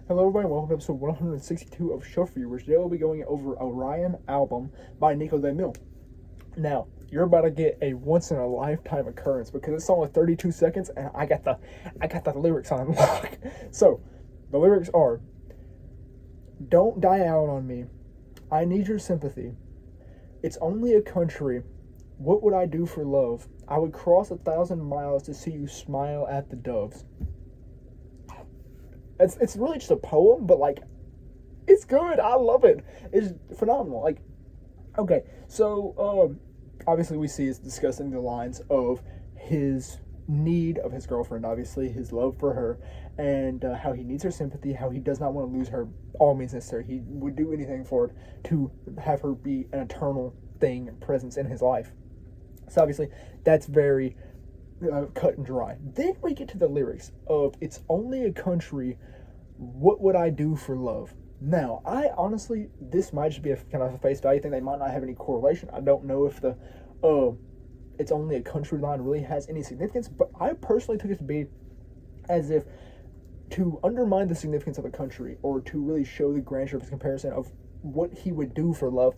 Hello everybody, welcome to episode 162 of Show For You, where today we'll be going over Orion album by Niko DeMille. Now, you're about to get a once in a lifetime occurrence because it's only 32 seconds and I got the lyrics on lock. So, the lyrics are: Don't die out on me. I need your sympathy. It's only a country. What would I do for love? I would cross 1,000 miles to see you smile at the doves. It's really just a poem, but like, it's good. I love it. It's phenomenal. Like, okay, so obviously we see it's discussing the lines of his need of his girlfriend, obviously his love for her, and how he needs her sympathy, how he does not want to lose her all means necessary. He would do anything for it to have her be an eternal thing, presence in his life. So obviously that's very cut and dry. Then we get to the lyrics of "It's only a country. What would I do for love?" Now, I honestly, this might just be a kind of a face value thing. They might not have any correlation. I don't know if the "it's only a country" line really has any significance, but I personally took it to be as if to undermine the significance of a country or to really show the grandeur of his comparison of what he would do for love.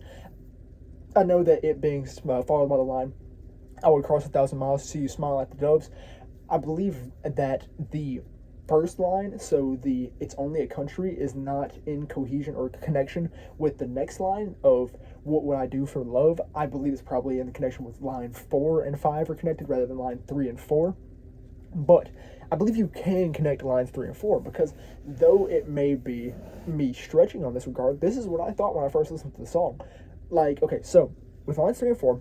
I know that it being followed by the line, "I would cross 1,000 miles to see you smile at the doves." I believe that the first line, so the "it's only a country," is not in cohesion or connection with the next line of "what would I do for love." I believe it's probably in connection with line 4 and 5 are connected rather than line 3 and 4. But I believe you can connect lines 3 and 4 because though it may be me stretching on this regard, this is what I thought when I first listened to the song. Like, okay, so with lines 3 and 4,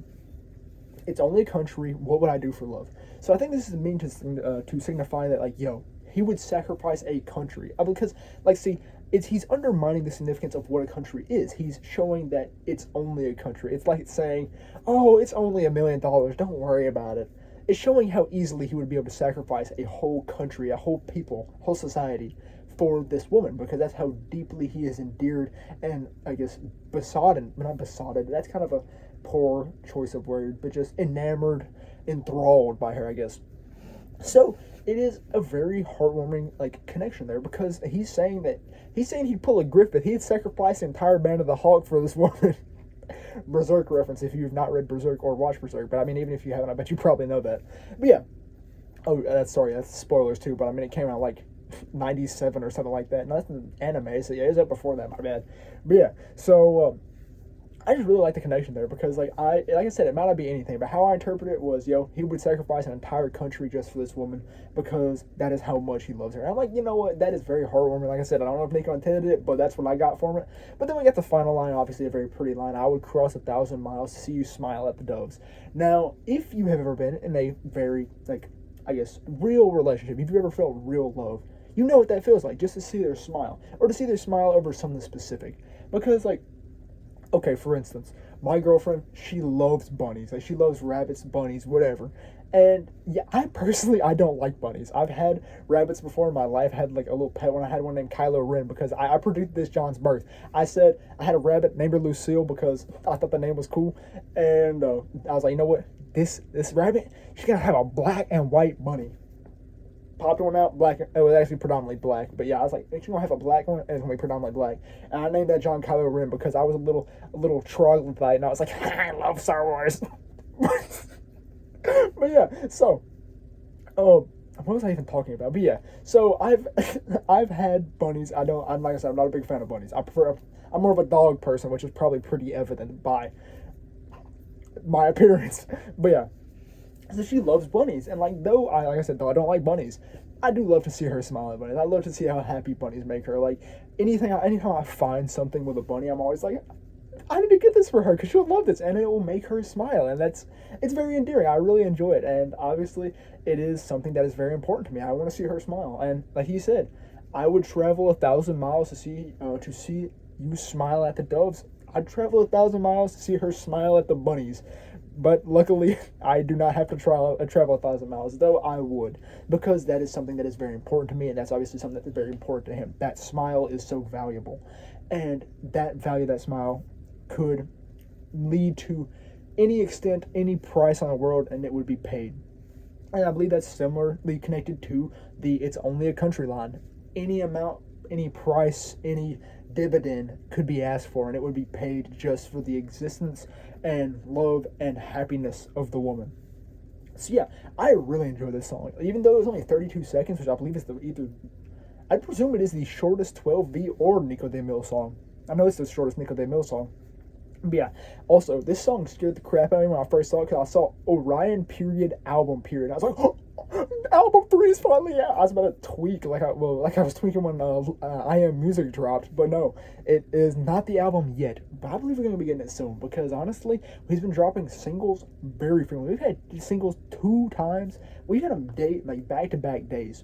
"It's only a country. What would I do for love?" So I think this is meant to signify that, like, yo, he would sacrifice a country because, like, see, he's undermining the significance of what a country is. He's showing that it's only a country. It's like saying, "Oh, it's only $1 million. Don't worry about it." It's showing how easily he would be able to sacrifice a whole country, a whole people, whole society for this woman, because that's how deeply he is endeared and, I guess, besotted, not besotted, that's kind of a poor choice of word, but just enamored, enthralled by her, I guess. So it is a very heartwarming like connection there because he's saying he'd pull a Griffith, he'd sacrifice the entire band of the Hulk for this woman. Berserk reference if you've not read Berserk or watched Berserk, but I mean, even if you haven't, I bet you probably know that. But yeah, that's spoilers too, but I mean, it came out like 97 or something like that. No, that's an anime, so yeah, it was up before that, my bad. But yeah, so I just really like the connection there because, like I said, it might not be anything, but how I interpret it was, yo, he would sacrifice an entire country just for this woman because that is how much he loves her. And I'm like, you know what, that is very heartwarming. Like I said, I don't know if Nico intended it, but that's what I got from it. But then we got the final line, obviously a very pretty line: "I would cross 1,000 miles to see you smile at the doves." Now, if you have ever been in a very, like, I guess, real relationship, if you ever felt real love, you know what that feels like, just to see their smile, or to see their smile over something specific. Because, like, okay, for instance, my girlfriend, she loves bunnies. Like, she loves rabbits, bunnies, whatever. And yeah, I don't like bunnies. I've had rabbits before in my life. I had like a little pet when I had one named Kylo Ren because I predicted this John's birth. I said I had a rabbit, named her Lucille because I thought the name was cool. And I was like, you know what? This rabbit, she's gonna have a black and white bunny. Popped one out, black. It was actually predominantly black, but yeah, I was like, "You're gonna have a black one, and it's gonna be predominantly black." And I named that John Kylo Ren because I was a little troglodyte, and I was like, "I love Star Wars." But yeah, so, what was I even talking about? But yeah, so I've had bunnies. I'm like I said, I'm not a big fan of bunnies. I'm more of a dog person, which is probably pretty evident by my appearance. But yeah. So she loves bunnies, and like I said, though I don't like bunnies, I do love to see her smile at bunnies. I love to see how happy bunnies make her. Like, anytime I find something with a bunny, I'm always like, I need to get this for her because she'll love this, and it will make her smile, and it's very endearing. I really enjoy it, and obviously, it is something that is very important to me. I want to see her smile, and like he said, I would travel 1,000 miles to see you smile at the doves. I'd travel 1,000 miles to see her smile at the bunnies. But luckily, I do not have to travel 1,000 miles, though I would, because that is something that is very important to me, and that's obviously something that is very important to him. That smile is so valuable, and that value, that smile, could lead to any extent, any price on the world, and it would be paid. And I believe that's similarly connected to the "it's only a country" line. Any amount any price, any dividend could be asked for, and it would be paid just for the existence and love and happiness of the woman. So yeah, I really enjoy this song, even though it was only 32 seconds, which I believe is I presume it is the shortest 12V or Niko DeMille song. I know it's the shortest Niko DeMille song. But yeah, also, this song scared the crap out of me when I first saw it, because I saw Orion period album period. I was like, oh, album 3 is finally out. I was about to tweak like I was tweaking when I Am Music dropped, but no, it is not the album yet. But I believe we're gonna be getting it soon, because honestly, he's been dropping singles very frequently. We've had singles 2 times. We've had them like back-to-back days.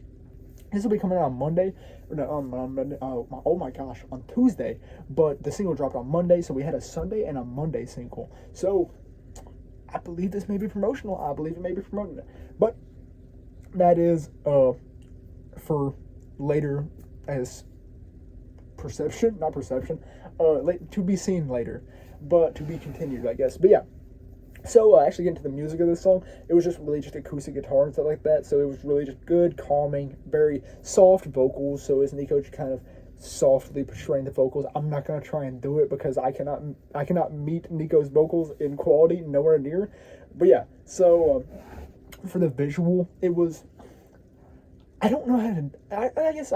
This will be coming out on Monday. No, oh my gosh, on Tuesday. But the single dropped on Monday, so we had a Sunday and a Monday single. So I believe this may be promotional. I believe it may be promoting it. But that is for later as perception, not perception. To be seen later, but to be continued, I guess. But yeah. So, actually getting to the music of this song, it was just really just acoustic guitar and stuff like that, so it was really just good, calming, very soft vocals, so as Niko just kind of softly portraying the vocals. I'm not going to try and do it, because I cannot meet Niko's vocals in quality, nowhere near, but yeah, so, for the visual, it was, I don't know how to, I guess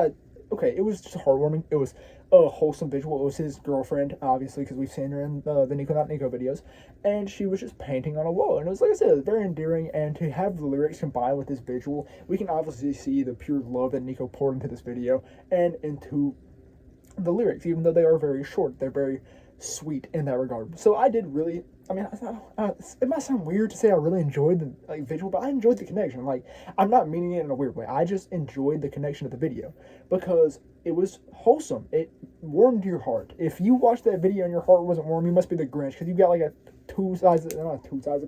okay, it was just heartwarming. It was a wholesome visual. It was his girlfriend, obviously, because we've seen her in the Niko Not Niko videos, and she was just painting on a wall, and it was, like I said, it was very endearing, and to have the lyrics combined with this visual, we can obviously see the pure love that Niko poured into this video, and into the lyrics, even though they are very short. They're very sweet in that regard. So I did really, I mean, it might sound weird to say I really enjoyed the visual, but I enjoyed the connection. Like, I'm not meaning it in a weird way. I just enjoyed the connection of the video, because it was wholesome. It warmed your heart. If you watched that video and your heart wasn't warm, you must be the Grinch, because you got like not 2 sizes,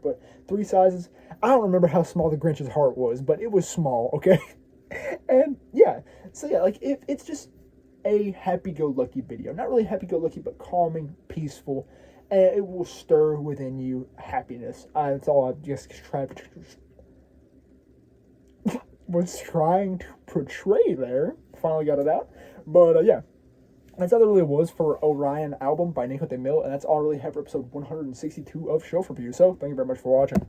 but 3 sizes. I don't remember how small the Grinch's heart was, but it was small, okay? And yeah, so yeah, like, it's just a happy-go-lucky video. Not really happy-go-lucky, but calming, peaceful, and it will stir within you happiness. That's all I just was trying to portray there. Finally got it out. But yeah, that's all it really was for Orion album by Niko DeMille, and that's all I really have for episode 162 of Shelf Review. So thank you very much for watching.